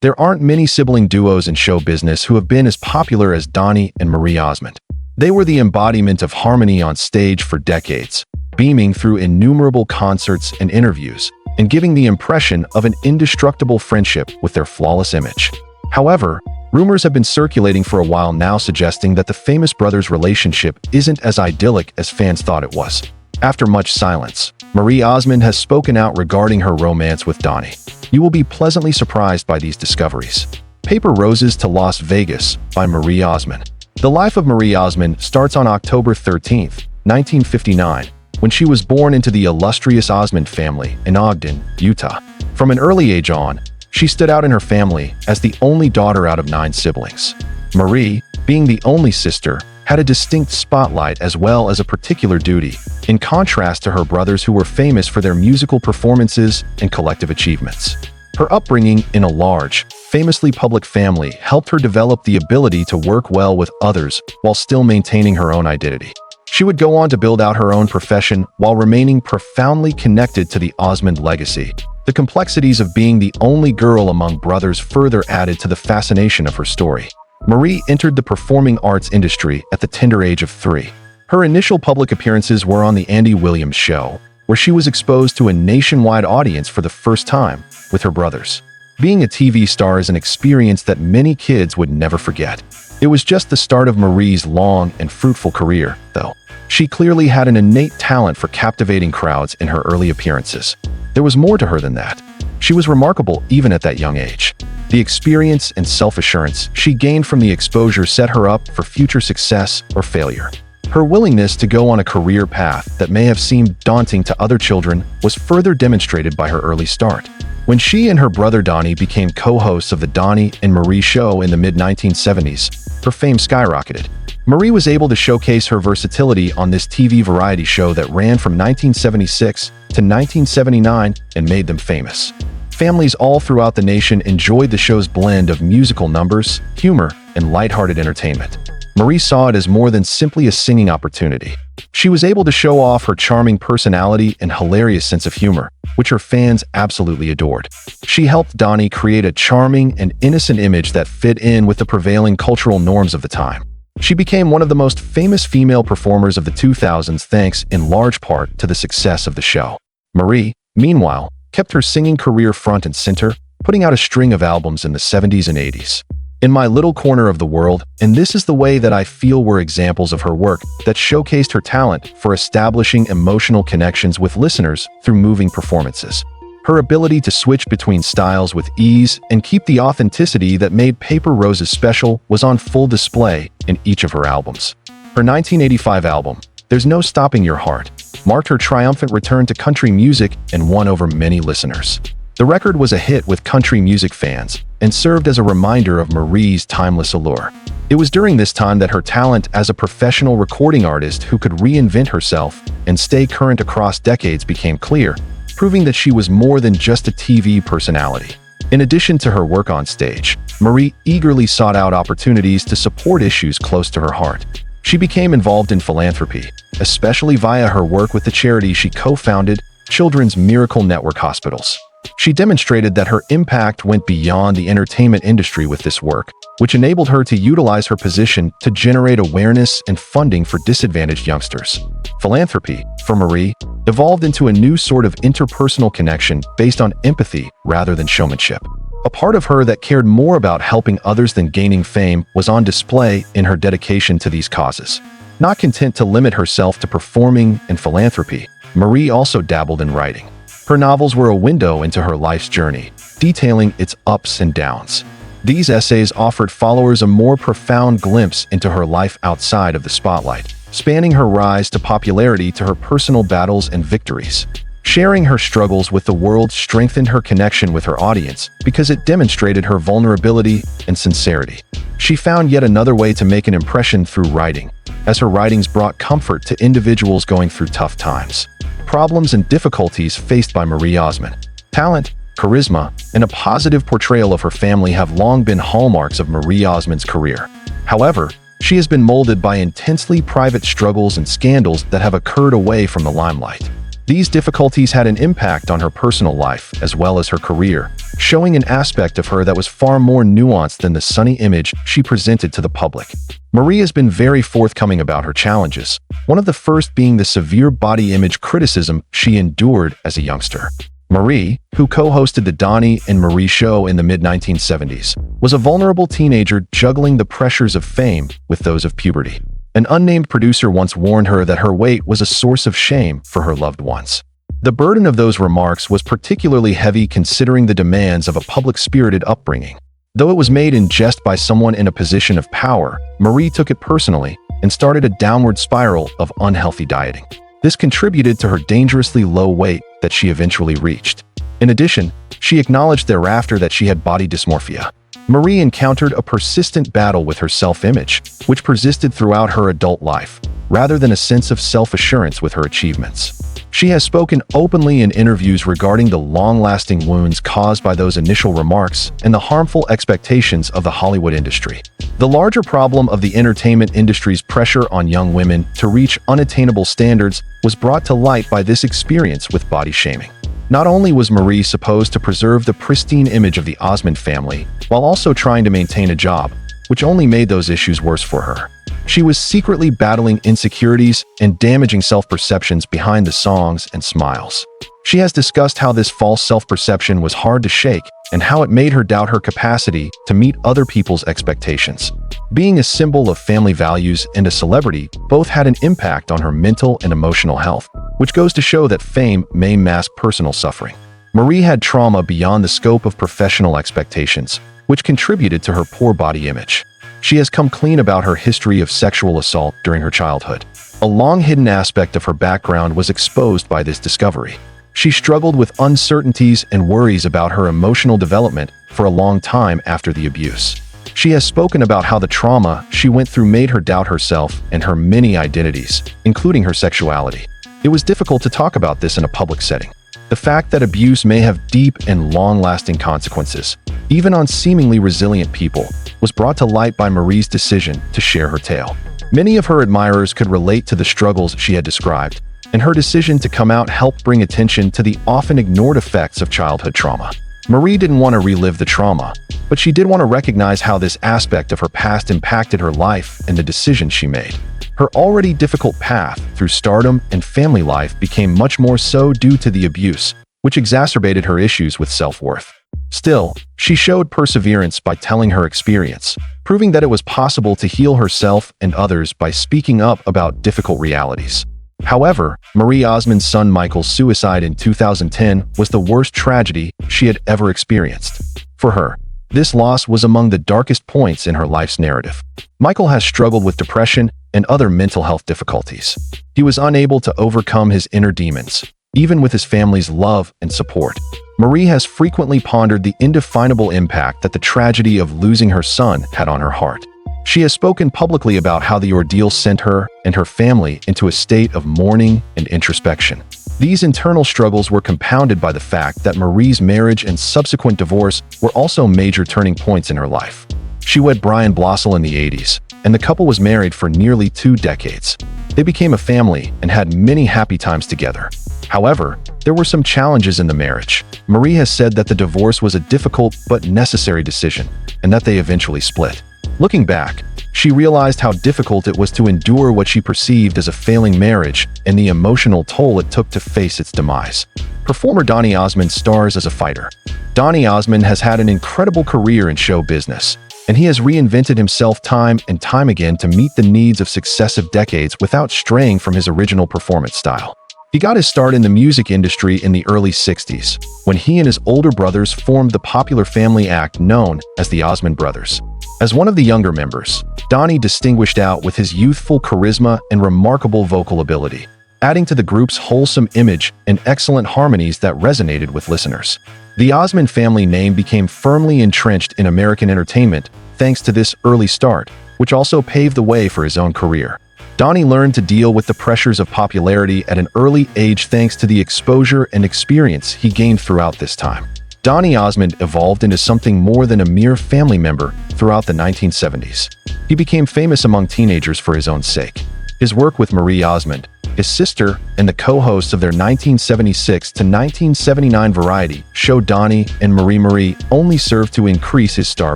There aren't many sibling duos in show business who have been as popular as Donnie and Marie Osmond. They were the embodiment of harmony on stage for decades, beaming through innumerable concerts and interviews, and giving the impression of an indestructible friendship with their flawless image. However, rumors have been circulating for a while now suggesting that the famous brothers' relationship isn't as idyllic as fans thought it was. After much silence, Marie Osmond has spoken out regarding her romance with Donnie. You will be pleasantly surprised by these discoveries. Paper Roses to Las Vegas by Marie Osmond. The life of Marie Osmond starts on October 13, 1959, when she was born into the illustrious Osmond family in Ogden, Utah. From an early age on, she stood out in her family as the only daughter out of 9 siblings. Marie, being the only sister, had a distinct spotlight as well as a particular duty, in contrast to her brothers who were famous for their musical performances and collective achievements. Her upbringing in a large, famously public family helped her develop the ability to work well with others while still maintaining her own identity. She would go on to build out her own profession while remaining profoundly connected to the Osmond legacy. The complexities of being the only girl among brothers further added to the fascination of her story. Marie entered the performing arts industry at the tender age of 3. Her initial public appearances were on The Andy Williams Show, where she was exposed to a nationwide audience for the first time with her brothers. Being a TV star is an experience that many kids would never forget. It was just the start of Marie's long and fruitful career, though. She clearly had an innate talent for captivating crowds in her early appearances. There was more to her than that. She was remarkable even at that young age. The experience and self-assurance she gained from the exposure set her up for future success or failure. Her willingness to go on a career path that may have seemed daunting to other children was further demonstrated by her early start. When she and her brother Donnie became co-hosts of the Donnie and Marie show in the mid-1970s, her fame skyrocketed. Marie was able to showcase her versatility on this TV variety show that ran from 1976 to 1979 and made them famous. Families all throughout the nation enjoyed the show's blend of musical numbers, humor, and lighthearted entertainment. Marie saw it as more than simply a singing opportunity. She was able to show off her charming personality and hilarious sense of humor, which her fans absolutely adored. She helped Donnie create a charming and innocent image that fit in with the prevailing cultural norms of the time. She became one of the most famous female performers of the 2000s thanks in large part to the success of the show. Marie, meanwhile, kept her singing career front and center, putting out a string of albums in the 70s and 80s. In My Little Corner of the World, and This Is the Way That I Feel were examples of her work that showcased her talent for establishing emotional connections with listeners through moving performances. Her ability to switch between styles with ease and keep the authenticity that made Paper Roses special was on full display in each of her albums. Her 1985 album, There's No Stopping Your Heart, marked her triumphant return to country music and won over many listeners. The record was a hit with country music fans and served as a reminder of Marie's timeless allure. It was during this time that her talent as a professional recording artist who could reinvent herself and stay current across decades became clear, proving that she was more than just a TV personality. In addition to her work on stage, Marie eagerly sought out opportunities to support issues close to her heart. She became involved in philanthropy, especially via her work with the charity she co-founded, Children's Miracle Network Hospitals. She demonstrated that her impact went beyond the entertainment industry with this work, which enabled her to utilize her position to generate awareness and funding for disadvantaged youngsters. Philanthropy, for Marie, evolved into a new sort of interpersonal connection based on empathy rather than showmanship. A part of her that cared more about helping others than gaining fame was on display in her dedication to these causes. Not content to limit herself to performing and philanthropy, Marie also dabbled in writing. Her novels were a window into her life's journey, detailing its ups and downs. These essays offered followers a more profound glimpse into her life outside of the spotlight, spanning her rise to popularity to her personal battles and victories. Sharing her struggles with the world strengthened her connection with her audience because it demonstrated her vulnerability and sincerity. She found yet another way to make an impression through writing, as her writings brought comfort to individuals going through tough times. Problems and difficulties faced by Marie Osmond. Talent, charisma, and a positive portrayal of her family have long been hallmarks of Marie Osmond's career. However, she has been molded by intensely private struggles and scandals that have occurred away from the limelight. These difficulties had an impact on her personal life as well as her career, showing an aspect of her that was far more nuanced than the sunny image she presented to the public. Marie has been very forthcoming about her challenges, one of the first being the severe body image criticism she endured as a youngster. Marie, who co-hosted the Donnie and Marie show in the mid-1970s, was a vulnerable teenager juggling the pressures of fame with those of puberty. An unnamed producer once warned her that her weight was a source of shame for her loved ones. The burden of those remarks was particularly heavy considering the demands of a public-spirited upbringing. Though it was made in jest by someone in a position of power, Marie took it personally and started a downward spiral of unhealthy dieting. This contributed to her dangerously low weight that she eventually reached. In addition, she acknowledged thereafter that she had body dysmorphia. Marie encountered a persistent battle with her self-image, which persisted throughout her adult life, rather than a sense of self-assurance with her achievements. She has spoken openly in interviews regarding the long-lasting wounds caused by those initial remarks and the harmful expectations of the Hollywood industry. The larger problem of the entertainment industry's pressure on young women to reach unattainable standards was brought to light by this experience with body shaming. Not only was Marie supposed to preserve the pristine image of the Osmond family, while also trying to maintain a job, which only made those issues worse for her. She was secretly battling insecurities and damaging self-perceptions behind the songs and smiles. She has discussed how this false self-perception was hard to shake and how it made her doubt her capacity to meet other people's expectations. Being a symbol of family values and a celebrity both had an impact on her mental and emotional health, which goes to show that fame may mask personal suffering. Marie had trauma beyond the scope of professional expectations, which contributed to her poor body image. She has come clean about her history of sexual assault during her childhood. A long-hidden aspect of her background was exposed by this discovery. She struggled with uncertainties and worries about her emotional development for a long time after the abuse. She has spoken about how the trauma she went through made her doubt herself and her many identities, including her sexuality. It was difficult to talk about this in a public setting. The fact that abuse may have deep and long-lasting consequences, even on seemingly resilient people, was brought to light by Marie's decision to share her tale. Many of her admirers could relate to the struggles she had described, and her decision to come out helped bring attention to the often ignored effects of childhood trauma. Marie didn't want to relive the trauma, but she did want to recognize how this aspect of her past impacted her life and the decisions she made. Her already difficult path through stardom and family life became much more so due to the abuse, which exacerbated her issues with self-worth. Still, she showed perseverance by telling her experience, proving that it was possible to heal herself and others by speaking up about difficult realities. However, Marie Osmond's son Michael's suicide in 2010 was the worst tragedy she had ever experienced. For her, this loss was among the darkest points in her life's narrative. Michael has struggled with depression and other mental health difficulties. He was unable to overcome his inner demons, even with his family's love and support. Marie has frequently pondered the indefinable impact that the tragedy of losing her son had on her heart. She has spoken publicly about how the ordeal sent her and her family into a state of mourning and introspection. These internal struggles were compounded by the fact that Marie's marriage and subsequent divorce were also major turning points in her life. She wed Brian Blossel in the 80s, and the couple was married for nearly 2 decades. They became a family and had many happy times together. However, there were some challenges in the marriage. Marie has said that the divorce was a difficult but necessary decision, and that they eventually split. Looking back, she realized how difficult it was to endure what she perceived as a failing marriage and the emotional toll it took to face its demise. Performer Donnie Osmond stars as a fighter. Donnie Osmond has had an incredible career in show business, and he has reinvented himself time and time again to meet the needs of successive decades without straying from his original performance style. He got his start in the music industry in the early 60s, when he and his older brothers formed the popular family act known as the Osmond Brothers. As one of the younger members, Donnie distinguished out with his youthful charisma and remarkable vocal ability, adding to the group's wholesome image and excellent harmonies that resonated with listeners. The Osmond family name became firmly entrenched in American entertainment thanks to this early start, which also paved the way for his own career. Donnie learned to deal with the pressures of popularity at an early age thanks to the exposure and experience he gained throughout this time. Donnie Osmond evolved into something more than a mere family member throughout the 1970s. He became famous among teenagers for his own sake. His work with Marie Osmond, his sister, and the co-hosts of their 1976 to 1979 variety show Donny and Marie only served to increase his star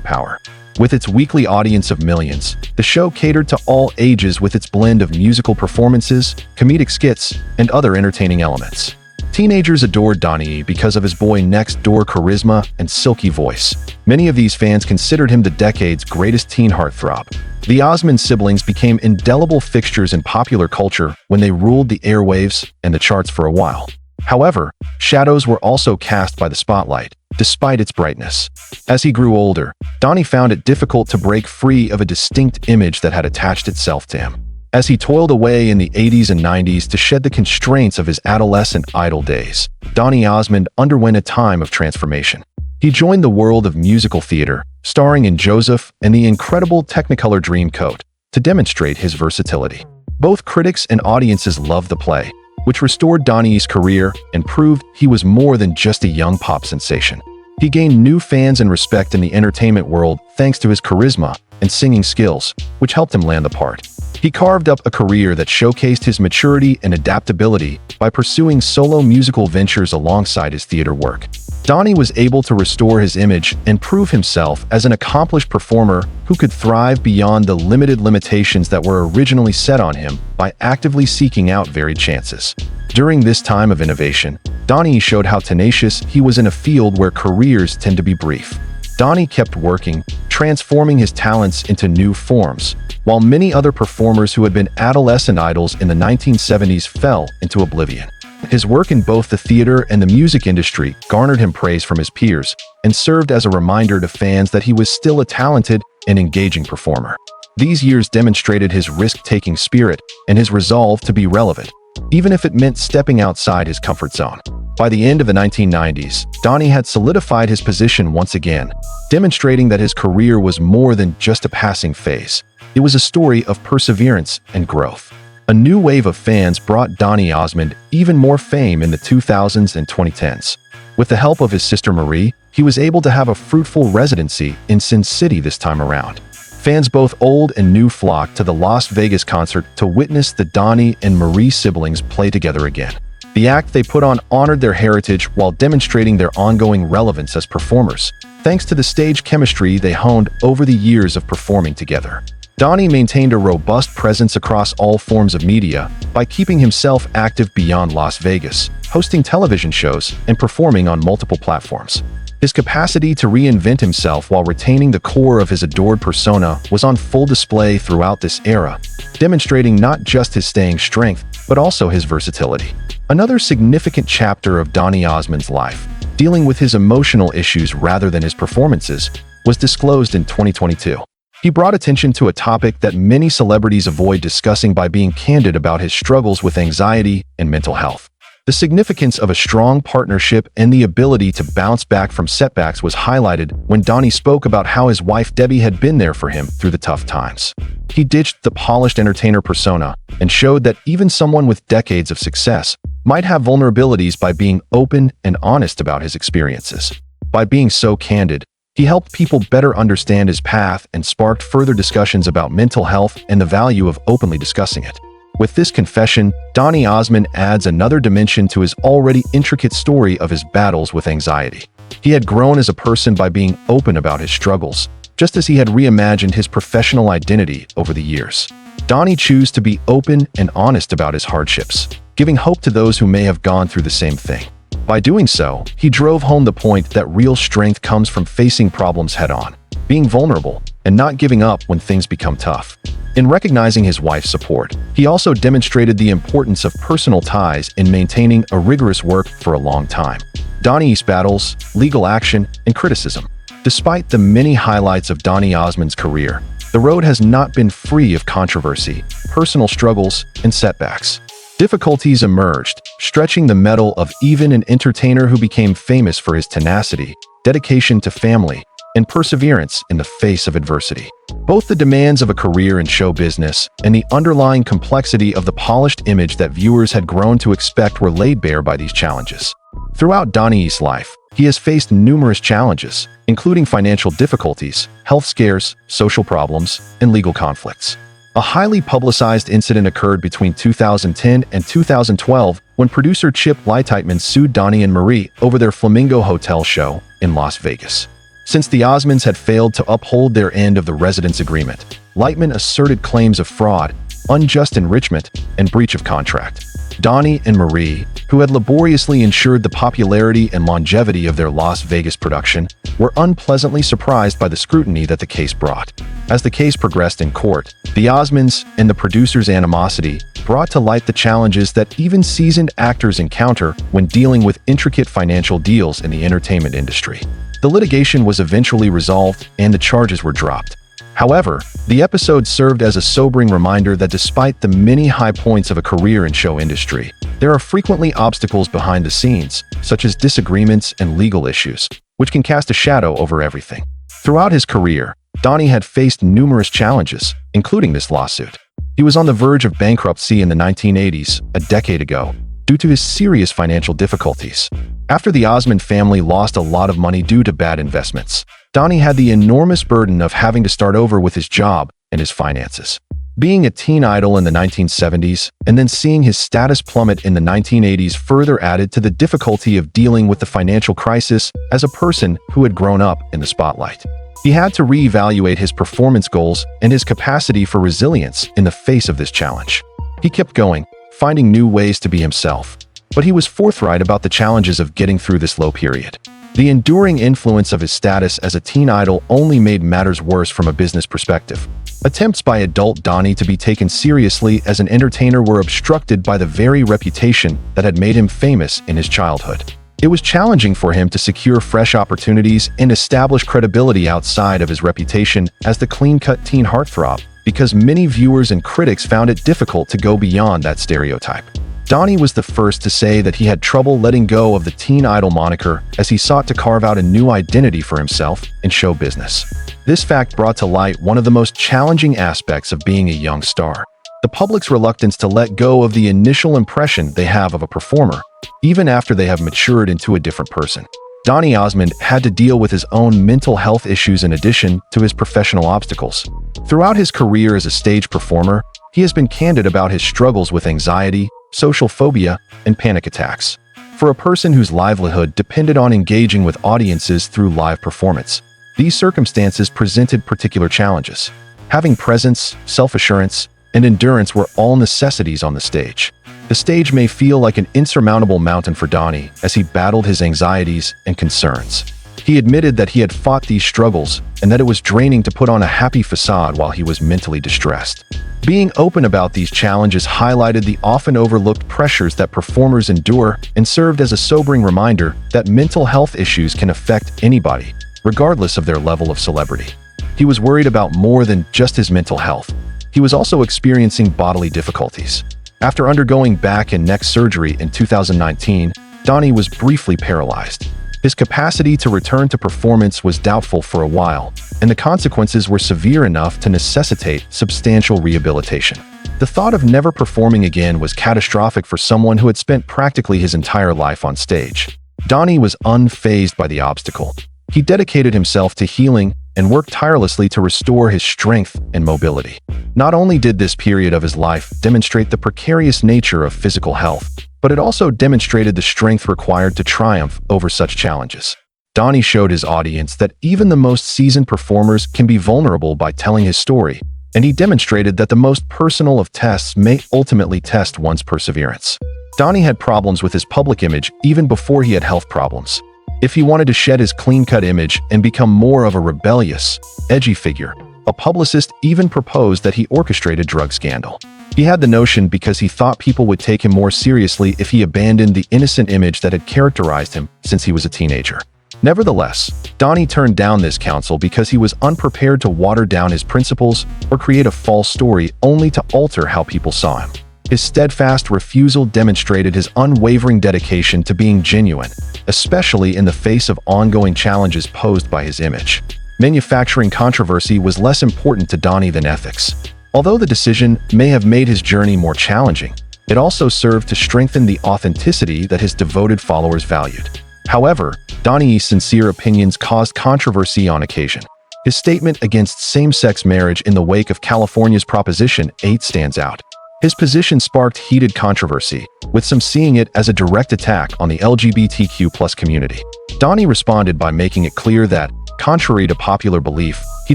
power. With its weekly audience of millions, the show catered to all ages with its blend of musical performances, comedic skits, and other entertaining elements. Teenagers adored Donnie because of his boy-next-door charisma and silky voice. Many of these fans considered him the decade's greatest teen heartthrob. The Osmond siblings became indelible fixtures in popular culture when they ruled the airwaves and the charts for a while. However, shadows were also cast by the spotlight, despite its brightness. As he grew older, Donnie found it difficult to break free of a distinct image that had attached itself to him. As he toiled away in the 80s and 90s to shed the constraints of his adolescent idol days, Donnie Osmond underwent a time of transformation. He joined the world of musical theater, starring in Joseph and the incredible Technicolor Dreamcoat, to demonstrate his versatility. Both critics and audiences loved the play, which restored Donnie's career and proved he was more than just a young pop sensation. He gained new fans and respect in the entertainment world thanks to his charisma and singing skills, which helped him land the part. He carved up a career that showcased his maturity and adaptability by pursuing solo musical ventures alongside his theater work. Donnie was able to restore his image and prove himself as an accomplished performer who could thrive beyond the limited limitations that were originally set on him by actively seeking out varied chances. During this time of innovation, Donnie showed how tenacious he was in a field where careers tend to be brief. Donnie kept working, transforming his talents into new forms, while many other performers who had been adolescent idols in the 1970s fell into oblivion. His work in both the theater and the music industry garnered him praise from his peers and served as a reminder to fans that he was still a talented and engaging performer. These years demonstrated his risk-taking spirit and his resolve to be relevant, even if it meant stepping outside his comfort zone. By the end of the 1990s, Donnie had solidified his position once again, demonstrating that his career was more than just a passing phase. It was a story of perseverance and growth. A new wave of fans brought Donnie Osmond even more fame in the 2000s and 2010s. With the help of his sister Marie, he was able to have a fruitful residency in Sin City this time around. Fans both old and new flocked to the Las Vegas concert to witness the Donnie and Marie siblings play together again. The act they put on honored their heritage while demonstrating their ongoing relevance as performers, thanks to the stage chemistry they honed over the years of performing together. Donnie maintained a robust presence across all forms of media by keeping himself active beyond Las Vegas, hosting television shows and performing on multiple platforms. His capacity to reinvent himself while retaining the core of his adored persona was on full display throughout this era, demonstrating not just his staying strength, but also his versatility. Another significant chapter of Donnie Osmond's life, dealing with his emotional issues rather than his performances, was disclosed in 2022. He brought attention to a topic that many celebrities avoid discussing by being candid about his struggles with anxiety and mental health. The significance of a strong partnership and the ability to bounce back from setbacks was highlighted when Donnie spoke about how his wife Debbie had been there for him through the tough times. He ditched the polished entertainer persona and showed that even someone with decades of success might have vulnerabilities by being open and honest about his experiences. By being so candid, he helped people better understand his path and sparked further discussions about mental health and the value of openly discussing it. With this confession, Donnie Osmond adds another dimension to his already intricate story of his battles with anxiety. He had grown as a person by being open about his struggles, just as he had reimagined his professional identity over the years. Donnie chose to be open and honest about his hardships, giving hope to those who may have gone through the same thing. By doing so, he drove home the point that real strength comes from facing problems head-on, being vulnerable, and not giving up when things become tough. In recognizing his wife's support, he also demonstrated the importance of personal ties in maintaining a rigorous work for a long time. Donnie's battles, legal action, and criticism. Despite the many highlights of Donnie Osmond's career, the road has not been free of controversy, personal struggles, and setbacks. Difficulties emerged, stretching the mettle of even an entertainer who became famous for his tenacity, dedication to family, and perseverance in the face of adversity. Both the demands of a career in show business and the underlying complexity of the polished image that viewers had grown to expect were laid bare by these challenges. Throughout Donnie's life, he has faced numerous challenges, including financial difficulties, health scares, social problems, and legal conflicts. A highly publicized incident occurred between 2010 and 2012 when producer Chip Lightman sued Donnie and Marie over their Flamingo Hotel show in Las Vegas. Since the Osmonds had failed to uphold their end of the residence agreement, Lightman asserted claims of fraud, unjust enrichment, and breach of contract. Donnie and Marie, who had laboriously ensured the popularity and longevity of their Las Vegas production, were unpleasantly surprised by the scrutiny that the case brought. As the case progressed in court, the Osmonds and the producers' animosity brought to light the challenges that even seasoned actors encounter when dealing with intricate financial deals in the entertainment industry. The litigation was eventually resolved and the charges were dropped. However, the episode served as a sobering reminder that despite the many high points of a career in show industry, there are frequently obstacles behind the scenes, such as disagreements and legal issues, which can cast a shadow over everything. Throughout his career, Donnie had faced numerous challenges, including this lawsuit. He was on the verge of bankruptcy in the 1980s, a decade ago, due to his serious financial difficulties. After the Osmond family lost a lot of money due to bad investments, Donnie had the enormous burden of having to start over with his job and his finances. Being a teen idol in the 1970s and then seeing his status plummet in the 1980s further added to the difficulty of dealing with the financial crisis as a person who had grown up in the spotlight. He had to reevaluate his performance goals and his capacity for resilience in the face of this challenge. He kept going, finding new ways to be himself, but he was forthright about the challenges of getting through this low period. The enduring influence of his status as a teen idol only made matters worse from a business perspective. Attempts by adult Donnie to be taken seriously as an entertainer were obstructed by the very reputation that had made him famous in his childhood. It was challenging for him to secure fresh opportunities and establish credibility outside of his reputation as the clean-cut teen heartthrob, because many viewers and critics found it difficult to go beyond that stereotype. Donnie was the first to say that he had trouble letting go of the teen idol moniker as he sought to carve out a new identity for himself in show business. This fact brought to light one of the most challenging aspects of being a young star: the public's reluctance to let go of the initial impression they have of a performer, even after they have matured into a different person. Donnie Osmond had to deal with his own mental health issues in addition to his professional obstacles. Throughout his career as a stage performer, he has been candid about his struggles with anxiety, social phobia, and panic attacks. For a person whose livelihood depended on engaging with audiences through live performance, these circumstances presented particular challenges. Having presence, self-assurance, and endurance were all necessities on the stage. The stage may feel like an insurmountable mountain for Donnie as he battled his anxieties and concerns. He admitted that he had fought these struggles and that it was draining to put on a happy facade while he was mentally distressed. Being open about these challenges highlighted the often overlooked pressures that performers endure and served as a sobering reminder that mental health issues can affect anybody, regardless of their level of celebrity. He was worried about more than just his mental health. He was also experiencing bodily difficulties. After undergoing back and neck surgery in 2019, Donnie was briefly paralyzed. His capacity to return to performance was doubtful for a while, and the consequences were severe enough to necessitate substantial rehabilitation. The thought of never performing again was catastrophic for someone who had spent practically his entire life on stage. Donnie was unfazed by the obstacle. He dedicated himself to healing and worked tirelessly to restore his strength and mobility. Not only did this period of his life demonstrate the precarious nature of physical health, but it also demonstrated the strength required to triumph over such challenges. Donnie showed his audience that even the most seasoned performers can be vulnerable by telling his story, and he demonstrated that the most personal of tests may ultimately test one's perseverance. Donnie had problems with his public image even before he had health problems. If he wanted to shed his clean-cut image and become more of a rebellious, edgy figure, a publicist even proposed that he orchestrate a drug scandal. He had the notion because he thought people would take him more seriously if he abandoned the innocent image that had characterized him since he was a teenager. Nevertheless, Donnie turned down this counsel because he was unprepared to water down his principles or create a false story only to alter how people saw him. His steadfast refusal demonstrated his unwavering dedication to being genuine, especially in the face of ongoing challenges posed by his image. Manufacturing controversy was less important to Donnie than ethics. Although the decision may have made his journey more challenging, it also served to strengthen the authenticity that his devoted followers valued. However, Donnie's sincere opinions caused controversy on occasion. His statement against same-sex marriage in the wake of California's Proposition 8 stands out. His position sparked heated controversy, with some seeing it as a direct attack on the LGBTQ+ community. Donnie responded by making it clear that, contrary to popular belief, he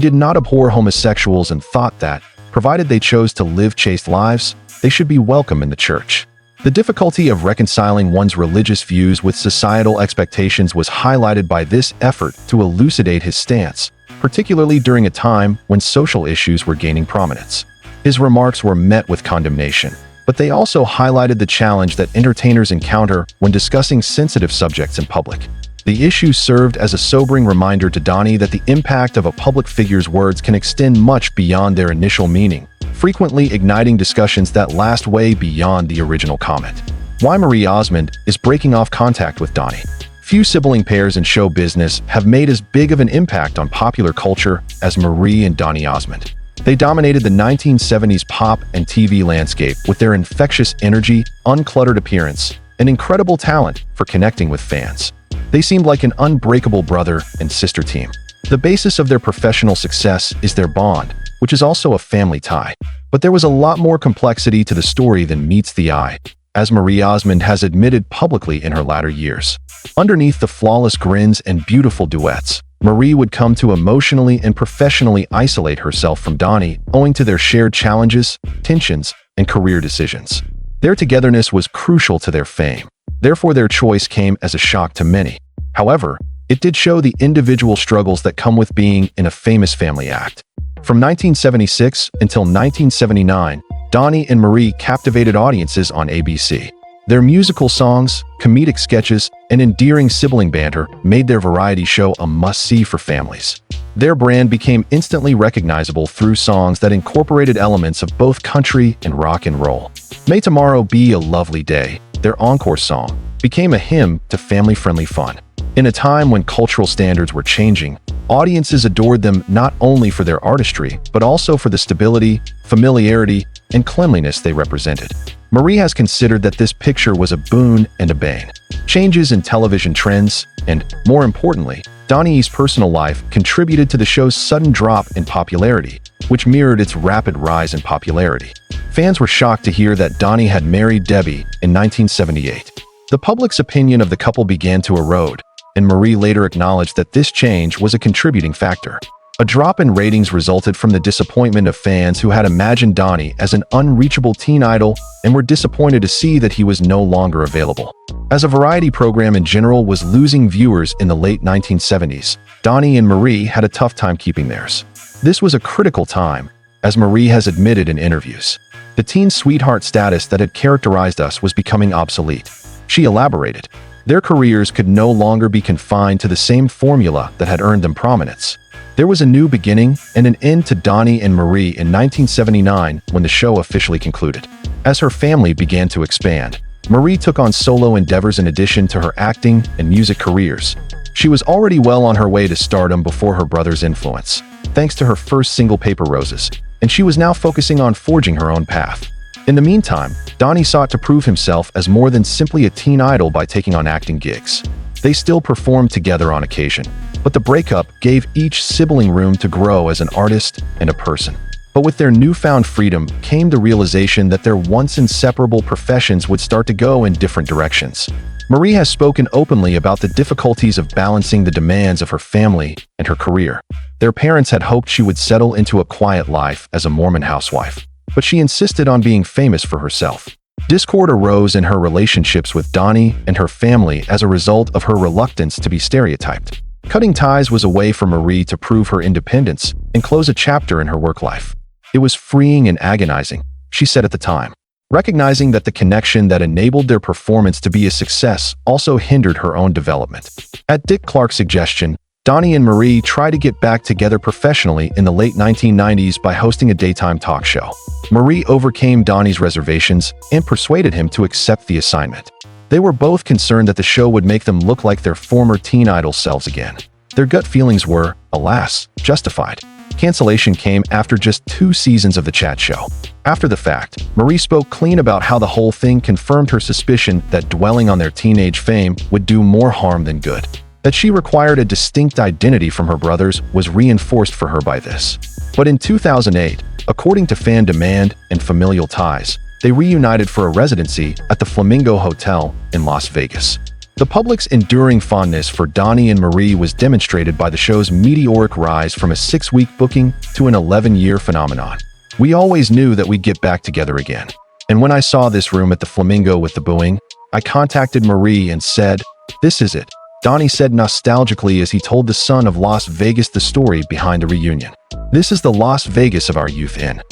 did not abhor homosexuals and thought that, provided they chose to live chaste lives, they should be welcome in the church. The difficulty of reconciling one's religious views with societal expectations was highlighted by this effort to elucidate his stance, particularly during a time when social issues were gaining prominence. His remarks were met with condemnation, but they also highlighted the challenge that entertainers encounter when discussing sensitive subjects in public. The issue served as a sobering reminder to Donnie that the impact of a public figure's words can extend much beyond their initial meaning, frequently igniting discussions that last way beyond the original comment. Why Marie Osmond is breaking off contact with Donnie. Few sibling pairs in show business have made as big of an impact on popular culture as Marie and Donnie Osmond. They dominated the 1970s pop and TV landscape with their infectious energy, uncluttered appearance, and incredible talent for connecting with fans. They seemed like an unbreakable brother and sister team. The basis of their professional success is their bond, which is also a family tie. But there was a lot more complexity to the story than meets the eye, as Marie Osmond has admitted publicly in her latter years. Underneath the flawless grins and beautiful duets, Marie would come to emotionally and professionally isolate herself from Donnie owing to their shared challenges, tensions, and career decisions. Their togetherness was crucial to their fame. Therefore, their choice came as a shock to many. However, it did show the individual struggles that come with being in a famous family act. From 1976 until 1979, Donnie and Marie captivated audiences on ABC. Their musical songs, comedic sketches, and endearing sibling banter made their variety show a must-see for families. Their brand became instantly recognizable through songs that incorporated elements of both country and rock and roll. May Tomorrow Be a Lovely Day, their encore song, became a hymn to family-friendly fun. In a time when cultural standards were changing, audiences adored them not only for their artistry, but also for the stability, familiarity, and cleanliness they represented. Marie has considered that this picture was a boon and a bane. Changes in television trends, and, more importantly, Donnie's personal life contributed to the show's sudden drop in popularity, which mirrored its rapid rise in popularity. Fans were shocked to hear that Donnie had married Debbie in 1978. The public's opinion of the couple began to erode, and Marie later acknowledged that this change was a contributing factor. A drop in ratings resulted from the disappointment of fans who had imagined Donnie as an unreachable teen idol and were disappointed to see that he was no longer available. As a variety program in general was losing viewers in the late 1970s, Donnie and Marie had a tough time keeping theirs. This was a critical time, as Marie has admitted in interviews. The teen sweetheart status that had characterized us was becoming obsolete. She elaborated, their careers could no longer be confined to the same formula that had earned them prominence. There was a new beginning and an end to Donnie and Marie in 1979 when the show officially concluded. As her family began to expand, Marie took on solo endeavors in addition to her acting and music careers. She was already well on her way to stardom before her brother's influence, thanks to her first single Paper Roses, and she was now focusing on forging her own path. In the meantime, Donnie sought to prove himself as more than simply a teen idol by taking on acting gigs. They still performed together on occasion, but the breakup gave each sibling room to grow as an artist and a person. But with their newfound freedom came the realization that their once inseparable professions would start to go in different directions. Marie has spoken openly about the difficulties of balancing the demands of her family and her career. Their parents had hoped she would settle into a quiet life as a Mormon housewife, but she insisted on being famous for herself. Discord arose in her relationships with Donnie and her family as a result of her reluctance to be stereotyped. Cutting ties was a way for Marie to prove her independence and close a chapter in her work life. It was freeing and agonizing, she said at the time, recognizing that the connection that enabled their performance to be a success also hindered her own development. At Dick Clark's suggestion, Donnie and Marie tried to get back together professionally in the late 1990s by hosting a daytime talk show. Marie overcame Donnie's reservations and persuaded him to accept the assignment. They were both concerned that the show would make them look like their former teen idol selves again. Their gut feelings were, alas, justified. Cancellation came after just 2 seasons of the chat show. After the fact, Marie spoke clean about how the whole thing confirmed her suspicion that dwelling on their teenage fame would do more harm than good. That she required a distinct identity from her brothers was reinforced for her by this. But in 2008, according to fan demand and familial ties, they reunited for a residency at the Flamingo Hotel in Las Vegas. The public's enduring fondness for Donnie and Marie was demonstrated by the show's meteoric rise from a 6-week booking to an 11-year phenomenon. We always knew that we'd get back together again. And when I saw this room at the Flamingo with the booing, I contacted Marie and said, "This is it," Donnie said nostalgically as he told the Son of Las Vegas the story behind the reunion. "This is the Las Vegas of our youth in."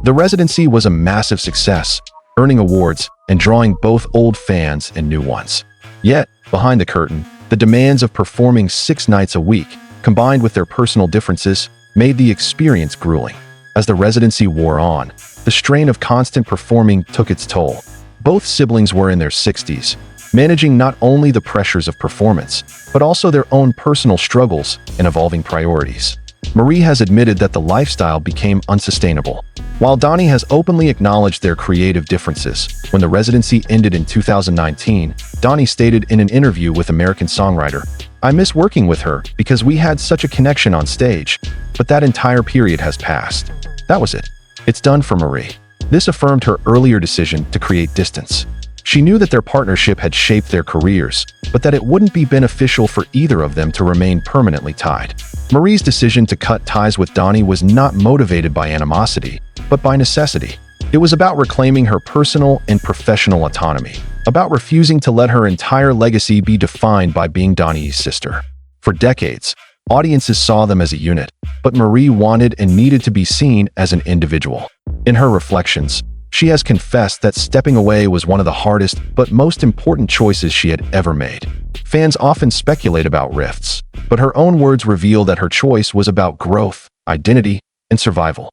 The residency was a massive success, earning awards and drawing both old fans and new ones. Yet, behind the curtain, the demands of performing 6 nights a week, combined with their personal differences, made the experience grueling. As the residency wore on, the strain of constant performing took its toll. Both siblings were in their 60s, managing not only the pressures of performance, but also their own personal struggles and evolving priorities. Marie has admitted that the lifestyle became unsustainable, while Donnie has openly acknowledged their creative differences. When the residency ended in 2019, Donnie stated in an interview with American songwriter, "I miss working with her because we had such a connection on stage, but that entire period has passed. That was it. It's done for Marie." This affirmed her earlier decision to create distance. She knew that their partnership had shaped their careers, but that it wouldn't be beneficial for either of them to remain permanently tied. Marie's decision to cut ties with Donnie was not motivated by animosity, but by necessity. It was about reclaiming her personal and professional autonomy, about refusing to let her entire legacy be defined by being Donnie's sister. For decades, audiences saw them as a unit, but Marie wanted and needed to be seen as an individual. In her reflections, she has confessed that stepping away was one of the hardest but most important choices she had ever made. Fans often speculate about rifts, but her own words reveal that her choice was about growth, identity, and survival.